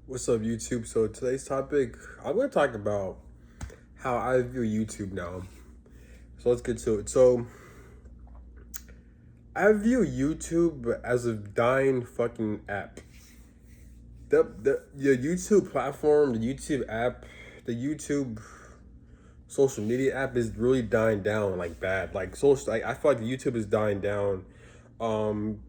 What's up, YouTube? So today's topic, I'm going to talk about how I view YouTube now. So let's get to it. So I view YouTube as a dying fucking app. The YouTube platform, the YouTube app, the YouTube social media app is really dying down like bad. Like social, I feel like YouTube is dying down,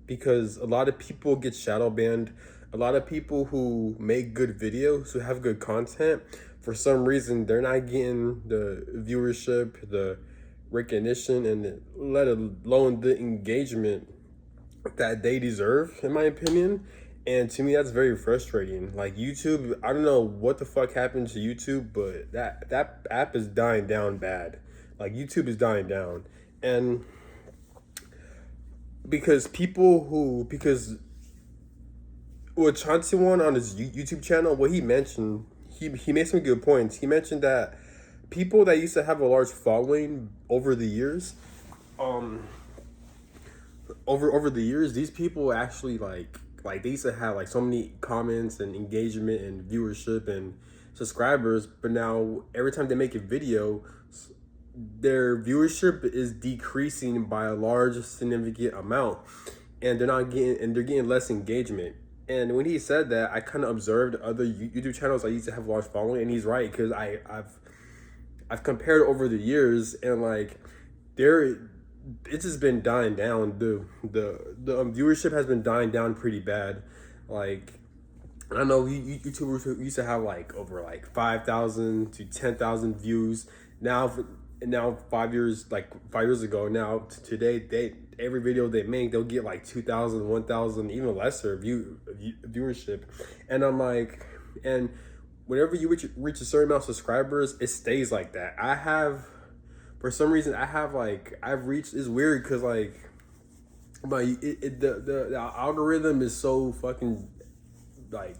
because a lot of people get shadow banned. A lot of people who make good videos, who have good content, for some reason they're not getting the viewership, the recognition, and let alone the engagement that they deserve, in my opinion. And to me, that's very frustrating. Like YouTube, I don't know what the fuck happened to YouTube, but that app is dying down bad. Like YouTube is dying down, and because what Chantiwan on his YouTube channel, what he mentioned, he made some good points. He mentioned that people that used to have a large following over the years, um, over the years, these people actually like they used to have like so many comments and engagement and viewership and subscribers, but now every time they make a video, their viewership is decreasing by a large significant amount, and they're getting less engagement. And when he said that, I kind of observed other YouTube channels I used to have a large following, and he's right, because I've compared over the years, and like there it's just been dying down. The viewership has been dying down pretty bad. Like I know YouTubers who used to have like over like 5,000 to 10,000 views. Now 5 years ago, now today, they every video they make, they'll get like 2,000, 1,000, even lesser viewership. And I'm like, and whenever you reach a certain amount of subscribers, it stays like that. For some reason, I've reached, it's weird because like the algorithm is so fucking like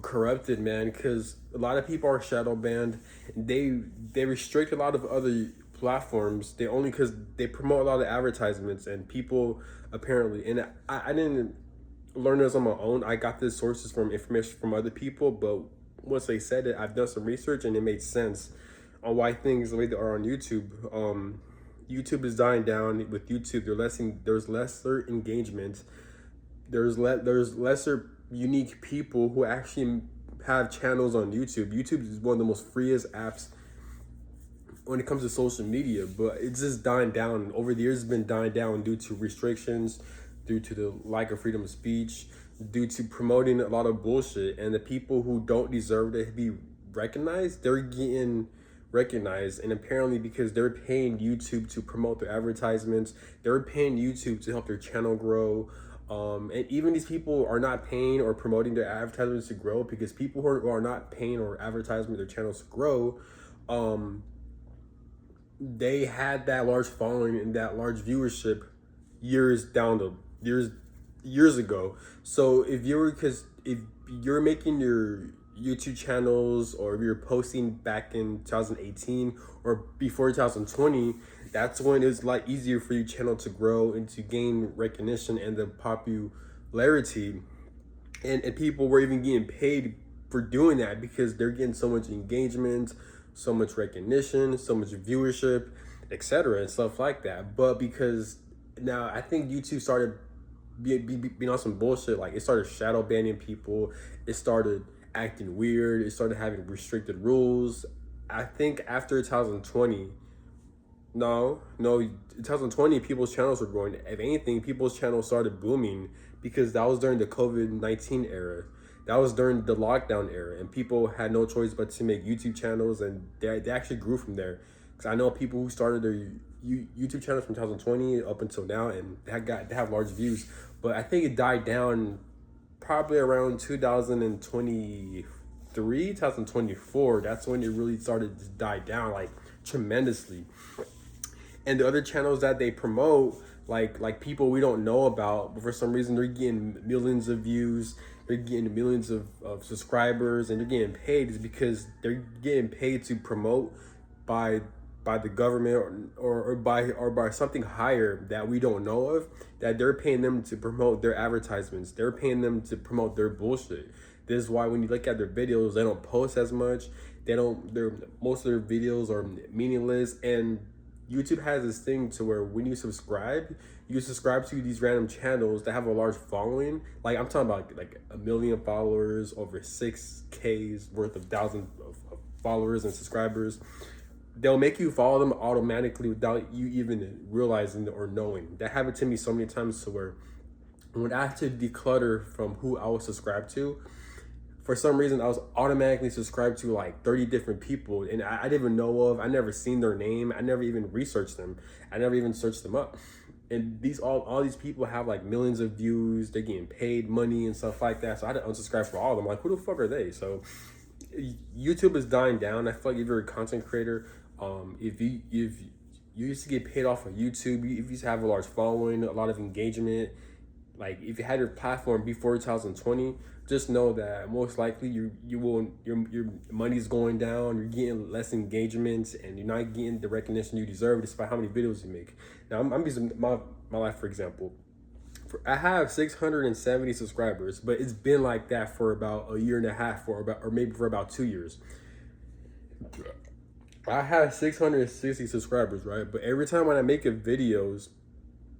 corrupted, man, because a lot of people are shadow banned. They restrict a lot of other platforms. They only, because they promote a lot of advertisements, and people apparently, and I didn't learn this on my own. I got this sources from information from other people, but once they said it, I've done some research and it made sense on why things the way they are on YouTube. YouTube is dying down. With YouTube, there's lesser engagement. There's lesser unique people who actually have channels on YouTube. YouTube is one of the most freest apps when it comes to social media, but it's just dying down. Over the years, it's been dying down due to restrictions, due to the lack of freedom of speech, due to promoting a lot of bullshit. And the people who don't deserve to be recognized, they're getting recognized. And apparently, because they're paying YouTube to promote their advertisements, they're paying YouTube to help their channel grow. And even these people are not paying or promoting their advertisements to grow, because people who are not paying or advertising their channels to grow, they had that large following and that large viewership years ago. So if you're making your YouTube channels, or if you're posting back in 2018 or before 2020, that's when it's a lot easier for your channel to grow and to gain recognition and the popularity. And people were even getting paid for doing that, because they're getting so much engagement, so much recognition, so much viewership, etc., and stuff like that. But because now I think YouTube started being on some bullshit. Like, it started shadow banning people, it started acting weird, it started having restricted rules. I think after 2020, no, 2020, people's channels were growing. If anything, people's channels started booming, because that was during the COVID-19 era. That was during the lockdown era, and people had no choice but to make YouTube channels, and they actually grew from there. Because I know people who started their YouTube channels from 2020 up until now, and they have large views. But I think it died down probably around 2023, 2024. That's when it really started to die down, like, tremendously. And the other channels that they promote, like people we don't know about, but for some reason they're getting millions of views, they're getting millions of subscribers, and they're getting paid, is because they're getting paid to promote by by the government or by something higher that we don't know of, that they're paying them to promote their advertisements. They're paying them to promote their bullshit. This is why when you look at their videos, they don't post as much. They don't. Their most of their videos are meaningless, and YouTube has this thing to where when you subscribe to these random channels that have a large following. Like I'm talking about like 1 million followers, over 6K's worth of thousands of followers and subscribers. They'll make you follow them automatically without you even realizing or knowing. That happened to me so many times to where when I had to declutter from who I was subscribed to, for some reason I was automatically subscribed to like 30 different people, and I didn't even know of. I never seen their name. I never even researched them. I never even searched them up. And these all these people have like millions of views. They're getting paid money and stuff like that. So I had to unsubscribe for all of them. Like, who the fuck are they? So YouTube is dying down. I feel like if you're a content creator, if you used to get paid off of YouTube, if you used to have a large following, a lot of engagement, like if you had your platform before 2020, just know that most likely your money's going down. You're getting less engagement, and you're not getting the recognition you deserve despite how many videos you make. Now I'm using my life for example. I have 670 subscribers, but it's been like that for about a year and a half, or maybe for about 2 years. I have 660 subscribers, right? But every time when I make videos,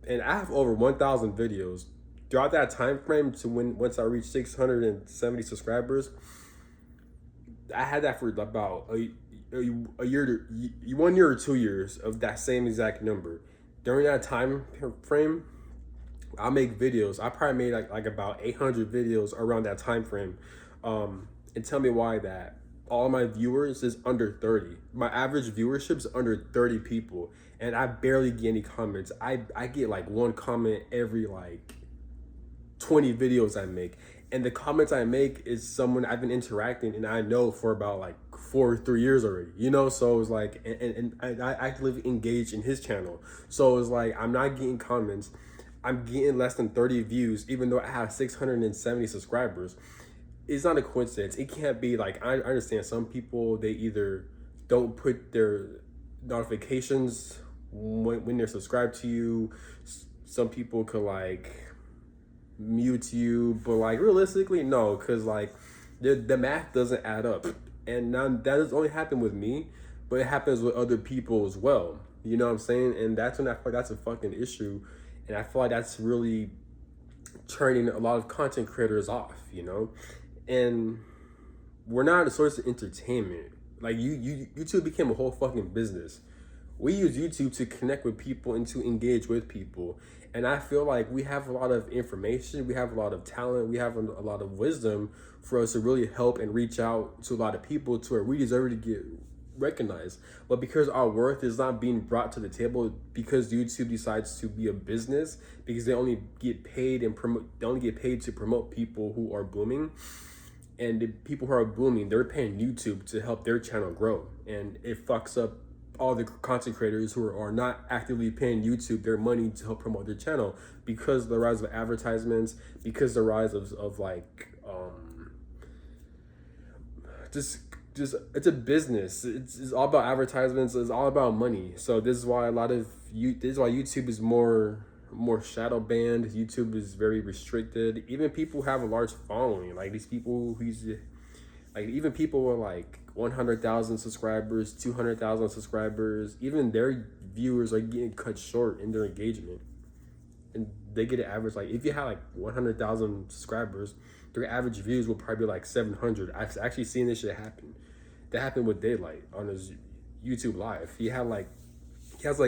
and I have over 1,000 videos, throughout that time frame to once I reached 670 subscribers, I had that for about a year to 1 year or 2 years of that same exact number. During that time frame, I make videos. I probably made like about 800 videos around that time frame. And tell me why that all my viewers is under 30. My average viewership is under 30 people, and I barely get any comments. I get like one comment every like 20 videos I make, and the comments I make is someone I've been interacting and I know for about like 4 or 3 years already, you know. So it's like, and I actively engage in his channel, so it's like I'm not getting comments. I'm getting less than 30 views even though I have 670 subscribers. It's not a coincidence. It can't be. Like, I understand some people, they either don't put their notifications when they're subscribed to you. Some people could like mute you, but like realistically no, because like the math doesn't add up. And now that doesn't only happen with me, but it happens with other people as well, you know what I'm saying? And that's when I feel like that's a fucking issue, and I feel like that's really turning a lot of content creators off, you know. And we're not a source of entertainment. Like YouTube became a whole fucking business. We use YouTube to connect with people and to engage with people. And I feel like we have a lot of information, we have a lot of talent, we have a lot of wisdom for us to really help and reach out to a lot of people to where we deserve to get recognized. But because our worth is not being brought to the table, because YouTube decides to be a business, because they only get paid to promote people who are booming. And the people who are booming, they're paying YouTube to help their channel grow. And it fucks up all the content creators who are not actively paying YouTube their money to help promote their channel, because the rise of advertisements, because the rise of like just it's a business. It's all about advertisements. It's all about money. So this is why YouTube is more shadow banned. YouTube is very restricted. Even people who have a large following, like these people even people with like 100,000 subscribers, 200,000 subscribers, even their viewers are getting cut short in their engagement. And they get an average, like if you have like 100,000 subscribers, their average views will probably be like 700. I've actually seen this shit happen. That happened with Daylight on his YouTube live. He has like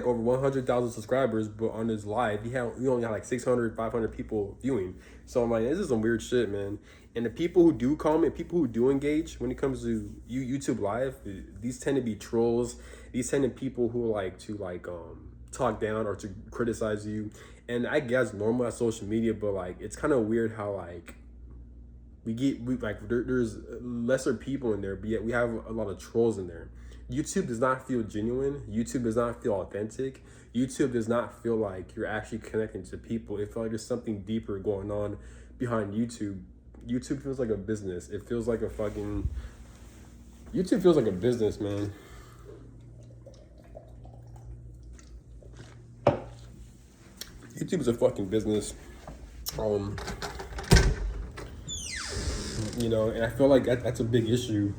over 100,000 subscribers, but on his live, he only had like 600, 500 people viewing. So I'm like, this is some weird shit, man. And the people who do comment, people who do engage when it comes to YouTube live, these tend to be trolls. These tend to be people who like to talk down or to criticize you. And I guess normal at social media, but like it's kind of weird how like there's lesser people in there, but yet we have a lot of trolls in there. YouTube does not feel genuine. YouTube does not feel authentic. YouTube does not feel like you're actually connecting to people. It feels like there's something deeper going on behind YouTube. YouTube feels like a business. It feels like YouTube feels like a business, man. YouTube is a fucking business. Um, you know, and I feel like that's a big issue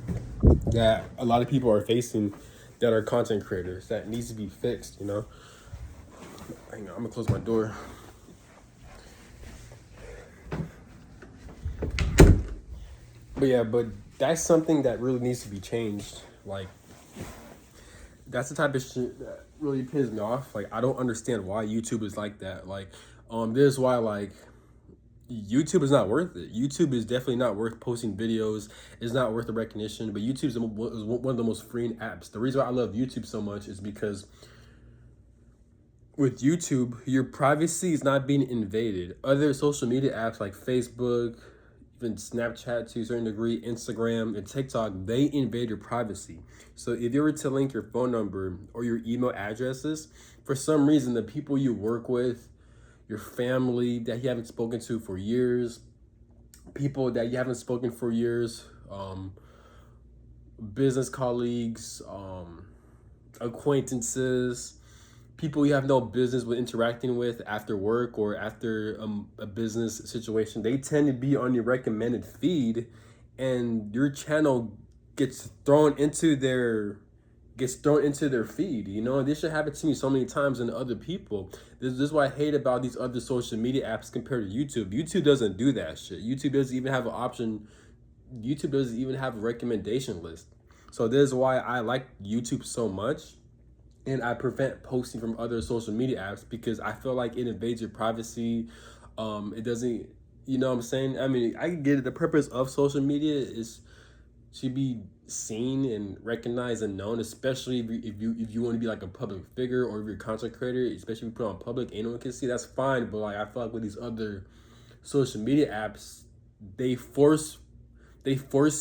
that a lot of people are facing that are content creators that needs to be fixed, you know. Hang on, I'm gonna close my door. But yeah, but that's something that really needs to be changed. Like, that's the type of shit that really pisses me off. Like, I don't understand why YouTube is like that. Like, this is why, like, YouTube is not worth it. YouTube is definitely not worth posting videos. It's not worth the recognition. But YouTube is one of the most freeing apps. The reason why I love YouTube so much is because with YouTube, your privacy is not being invaded. Other social media apps like Facebook, even Snapchat to a certain degree, Instagram and TikTok, they invade your privacy. So if you were to link your phone number or your email addresses, for some reason, the people you work with, your family that you haven't spoken to for years, people that you haven't spoken for years, business colleagues, acquaintances, people you have no business with interacting with after work or after a business situation, they tend to be on your recommended feed, and your channel gets thrown into their feed. You know, this should happen to me so many times and other people. This is what I hate about these other social media apps compared to YouTube. YouTube doesn't do that shit. YouTube doesn't even have an option. YouTube doesn't even have a recommendation list. So this is why I like YouTube so much. And I prevent posting from other social media apps because I feel like it invades your privacy. It doesn't, you know what I'm saying? I mean, I get it. The purpose of social media is to be seen and recognized and known, especially if you want to be like a public figure or if you're a content creator, especially if you put on public, anyone can see, that's fine. But like, I feel like with these other social media apps, they force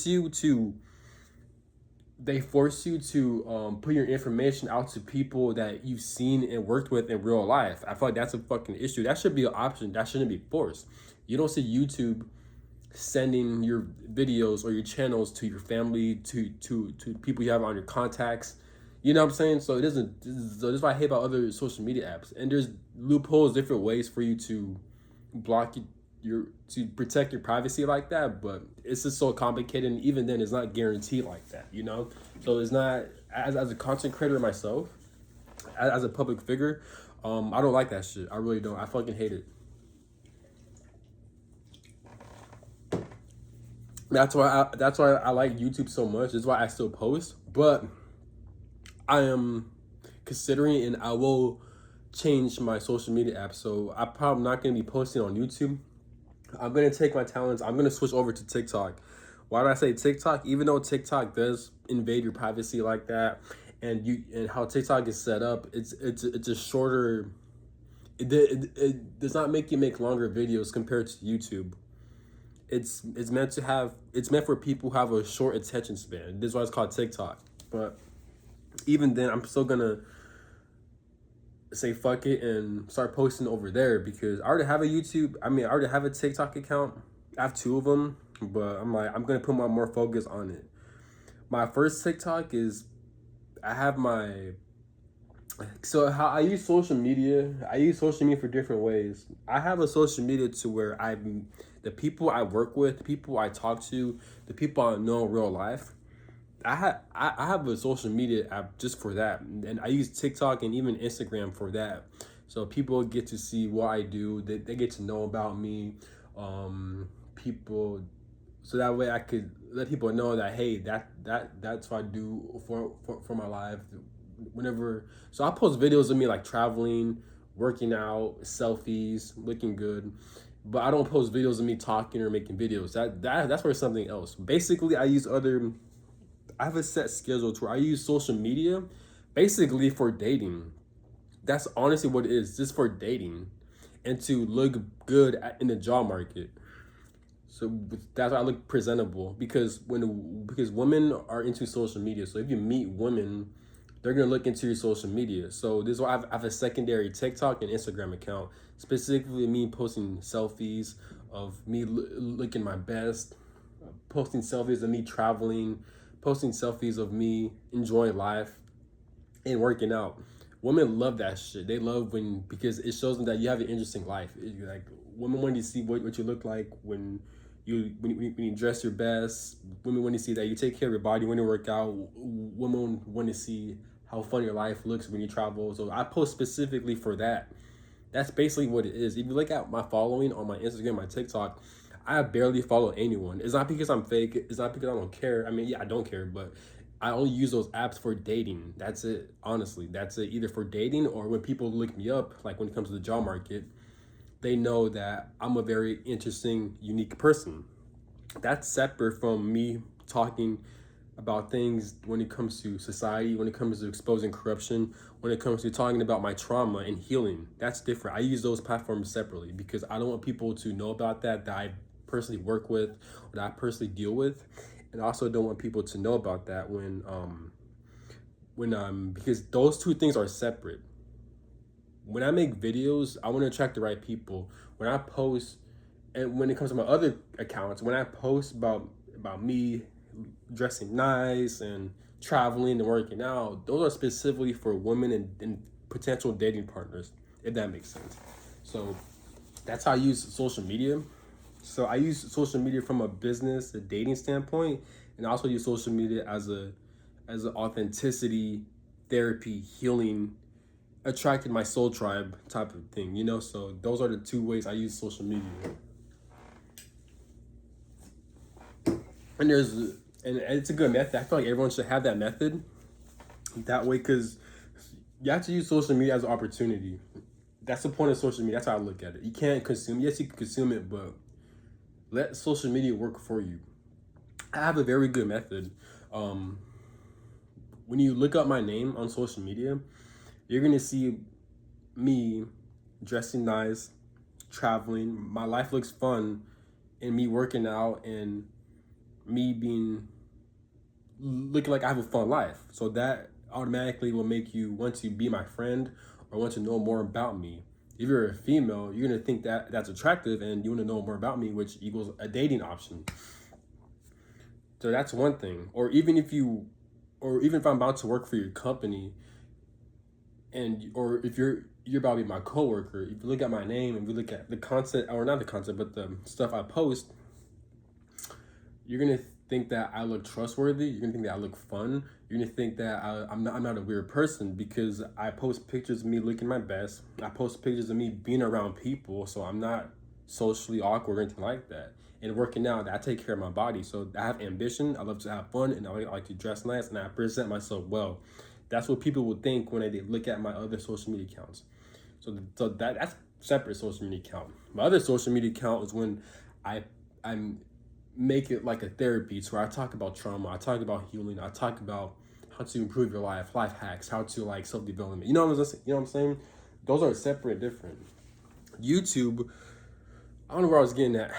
you to put your information out to people that you've seen and worked with in real life. I feel like that's a fucking issue. That should be an option. That shouldn't be forced. You don't see YouTube sending your videos or your channels to your family, to people you have on your contacts. You know what I'm saying? So it doesn't. So this is what I hate about other social media apps. And there's loopholes, different ways for you to block to protect your privacy like that, but it's just so complicated, and even then it's not guaranteed like that, you know. So it's not, as a content creator myself, as a public figure, I don't like that shit. I really don't. I fucking hate it. That's why I like YouTube so much. That's why I still post, but I am considering, and I will change my social media app. So I'm probably not going to be posting on YouTube. I'm going to take my talents. I'm going to switch over to TikTok. Why do I say TikTok? Even though TikTok does invade your privacy like that, and how TikTok is set up, it's a shorter. It does not make you make longer videos compared to YouTube. It's meant for people who have a short attention span. This is why it's called TikTok. But even then, I'm still gonna say fuck it and start posting over there because I already have a YouTube. I mean, I already have a TikTok account. I have 2 of them, but I'm gonna put more focus on it. My first TikTok is, I have my, so how I use social media. I use social media for different ways. I have a social media to where the people I work with, the people I talk to, the people I know in real life, I have a social media app just for that, and I use TikTok and even Instagram for that. So people get to see what I do. They get to know about me. People, so that way I could let people know that, hey, that's what I do for my life. Whenever, so I post videos of me like traveling, working out, selfies, looking good. But I don't post videos of me talking or making videos. That's for something else. Basically, I have a set schedule to where I use social media basically for dating. That's honestly what it is, just for dating and to look good in the job market. So that's why I look presentable, because women are into social media. So if you meet women, they're gonna look into your social media. So this is why I have a secondary TikTok and Instagram account, specifically me posting selfies of me looking my best, posting selfies of me traveling, posting selfies of me enjoying life and working out. women love that shit. They love because it shows them that you have an interesting life. Like women want to see what you look like when you dress your best. Women want to see that you take care of your body when you work out. Women want to see how fun your life looks when you travel. So I post specifically for that. That's basically what it is. If you look at my following on my Instagram, my TikTok, I barely follow anyone. It's not because I'm fake. It's not because I don't care. I mean, yeah, I don't care, but I only use those apps for dating. That's it. Honestly, that's it. Either for dating or when people look me up, like when it comes to the job market, they know that I'm a very interesting, unique person. That's separate from me talking about things when it comes to society, when it comes to exposing corruption, when it comes to talking about my trauma and healing. That's different. I use those platforms separately because I don't want people to know about that I personally work with or that I personally deal with. And I also don't want people to know about that because those two things are separate. When I make videos, I want to attract the right people. When I post, and when it comes to my other accounts, when I post about me dressing nice and traveling and working out, those are specifically for women and potential dating partners, if that makes sense. So that's how I use social media. So I use social media from a business, a dating standpoint, and I also use social media as an authenticity, therapy, healing, attracted my soul tribe type of thing, you know? So those are the two ways I use social media. And it's a good method. I feel like everyone should have that method that way, because you have to use social media as an opportunity. That's the point of social media. That's how I look at it. You can't consume. Yes, you can consume it, but let social media work for you. I have a very good method. When you look up my name on social media, you're gonna see me dressing nice, traveling. My life looks fun, and me working out and me being looking like I have a fun life. So that automatically will make you want to be my friend or want to know more about me. If you're a female, you're gonna think that that's attractive and you want to know more about me, which equals a dating option. So that's one thing. Or even if I'm about to work for your company, or if you're about to be my coworker, if you look at my name and you look at the content, or not the content, but the stuff I post, you're gonna think that I look trustworthy. You're gonna think that I look fun. You're gonna think that I'm not a weird person because I post pictures of me looking my best. I post pictures of me being around people, so I'm not socially awkward or anything like that. And working out, I take care of my body. So I have ambition. I love to have fun, and I like to dress nice, and I present myself well. That's what people would think when they look at my other social media accounts. So that's separate social media account. My other social media account is when I'm make it like a therapy. So where I talk about trauma, I talk about healing, I talk about how to improve your life hacks, how to like self-development. You know what I'm saying? Those are separate, different. YouTube, I don't know where I was getting at,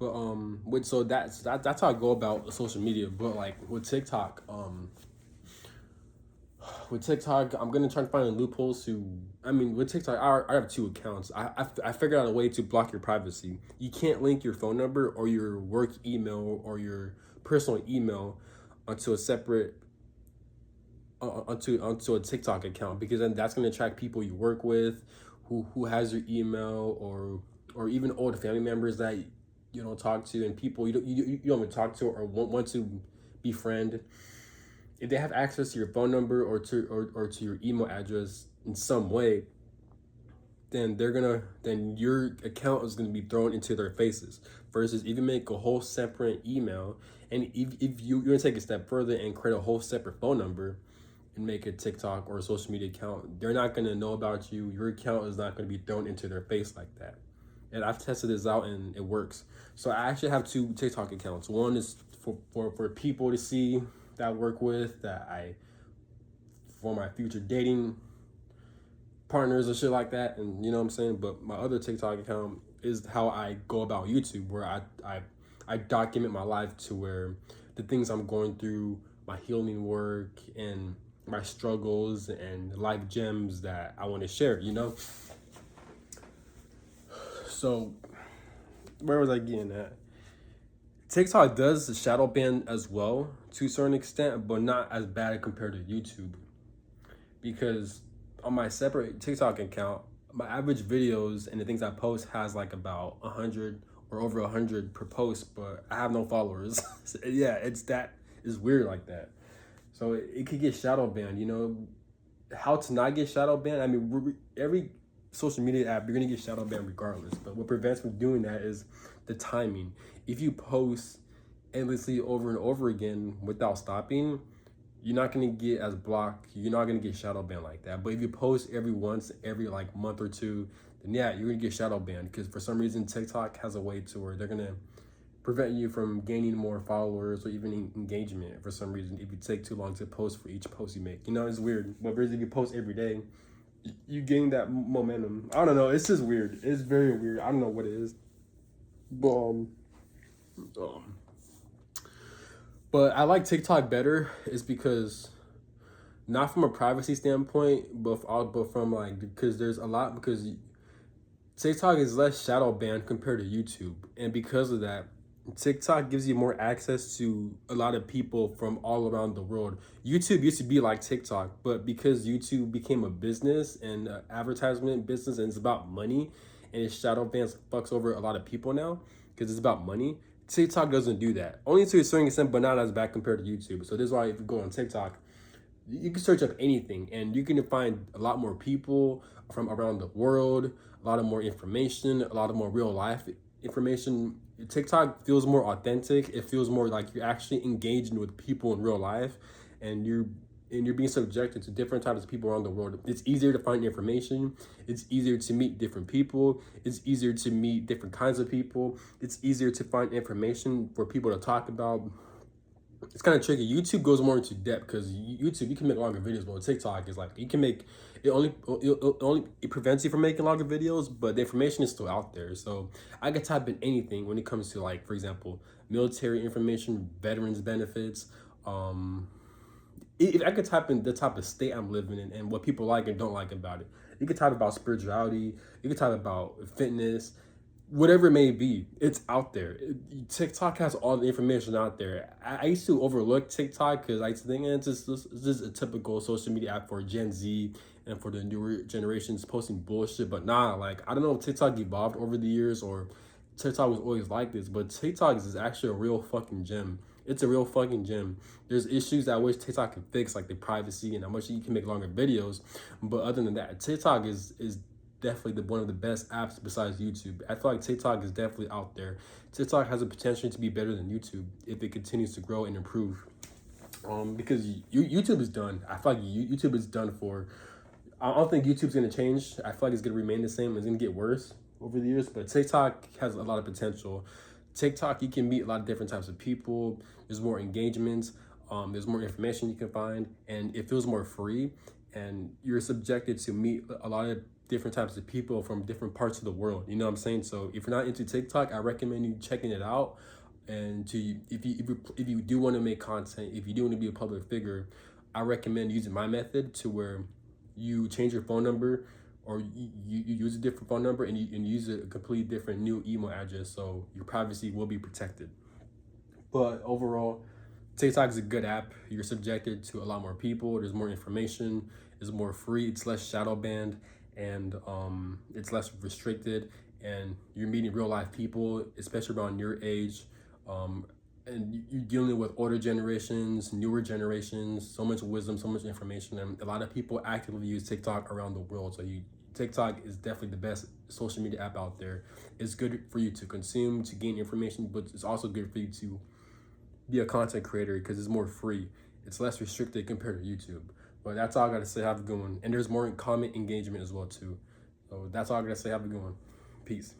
but so that's how I go about social media. But like with TikTok, I'm gonna try to find loopholes with TikTok, I have two accounts. I figured out a way to block your privacy. You can't link your phone number or your work email or your personal email onto a separate onto a TikTok account, because then that's gonna attract people you work with, who has your email, or even old family members that you don't talk to, and people you don't even talk to or want to befriend. If they have access to your phone number or to your email address in some way, then your account is gonna be thrown into their faces. Versus if you make a whole separate email, and if you're gonna take a step further and create a whole separate phone number and make a TikTok or a social media account, they're not gonna know about you. Your account is not gonna be thrown into their face like that. And I've tested this out and it works. So I actually have two TikTok accounts. One is for people to see that I work with, for my future dating partners or shit like that, and you know what I'm saying. But my other TikTok account is how I go about YouTube, where I document my life, to where the things I'm going through, my healing work, and my struggles and life gems that I want to share, you know. So where was I getting at? TikTok does shadow ban as well to a certain extent, but not as bad compared to YouTube, because on my separate TikTok account, my average videos and the things I post has like about 100 or over 100 per post, but I have no followers. So, yeah, it's weird like that. So it could get shadow banned. You know how to not get shadow banned? I mean, every social media app, you're gonna get shadow banned regardless. But what prevents from doing that is the timing. If you post endlessly over and over again without stopping, you're not gonna get as blocked. You're not gonna get shadow banned like that. But if you post every like month or two, then yeah, you're gonna get shadow banned because for some reason TikTok has a way to where they're gonna prevent you from gaining more followers or even engagement for some reason if you take too long to post for each post you make. You know, it's weird. But whereas if you post every day, you gain that momentum. I don't know. It's just weird. It's very weird. I don't know what it is. But um, but I like TikTok better is because not from a privacy standpoint, but from like because there's a lot because TikTok is less shadow banned compared to YouTube, and because of that, TikTok gives you more access to a lot of people from all around the world. YouTube used to be like TikTok, but because YouTube became a business and advertisement business, and it's about money, and it shadow bans fucks over a lot of people now because it's about money. TikTok doesn't do that, only to a certain extent, but not as bad compared to YouTube. So this is why if you go on TikTok, you can search up anything and you can find a lot more people from around the world, a lot of more information, a lot of more real life information. TikTok feels more authentic. It feels more like you're actually engaging with people in real life, and you're being subjected to different types of people around the world. It's easier to find information. It's easier to meet different people. It's easier to meet different kinds of people. It's easier to find information for people to talk about. It's kind of tricky. YouTube goes more into depth because YouTube you can make longer videos, but TikTok is like you can make it prevents you from making longer videos, but the information is still out there. So I could type in anything when it comes to like, for example, military information, veterans benefits. If I could type in the type of state I'm living in and what people like and don't like about it. You could type about spirituality. You could type about fitness, whatever it may be, it's out there. TikTok has all the information out there. I used to overlook TikTok because I used to think it's just a typical social media app for Gen Z and for the newer generations posting bullshit. But nah, like I don't know if TikTok evolved over the years or TikTok was always like this, but TikTok is actually a real fucking gem. It's a real fucking gem. There's issues that I wish TikTok can fix, like the privacy and how much you can make longer videos. But other than that, TikTok is definitely one of the best apps besides YouTube. I feel like TikTok is definitely out there. TikTok has a potential to be better than YouTube if it continues to grow and improve. Because YouTube is done. I feel like YouTube is done for. I don't think YouTube's gonna change. I feel like it's gonna remain the same. It's gonna get worse over the years. But TikTok has a lot of potential. TikTok, you can meet a lot of different types of people. There's more engagements. There's more information you can find, and it feels more free. And you're subjected to meet a lot of different types of people from different parts of the world. You know what I'm saying? So if you're not into TikTok, I recommend you checking it out. And if you do want to make content, if you do want to be a public figure, I recommend using my method to where you change your phone number or you use a different phone number and you use a completely different new email address so your privacy will be protected. But overall, TikTok is a good app. You're subjected to a lot more people. There's more information. It's more free. It's less shadow banned, and it's less restricted. And you're meeting real life people, especially around your age. And you're dealing with older generations, newer generations. So much wisdom, so much information, and a lot of people actively use TikTok around the world. So TikTok is definitely the best social media app out there. It's good for you to consume, to gain information, but it's also good for you to be a content creator because it's more free. It's less restricted compared to YouTube. But that's all I gotta say. Have a good one. And there's more comment engagement as well too. So that's all I gotta say. Have a good one. Peace.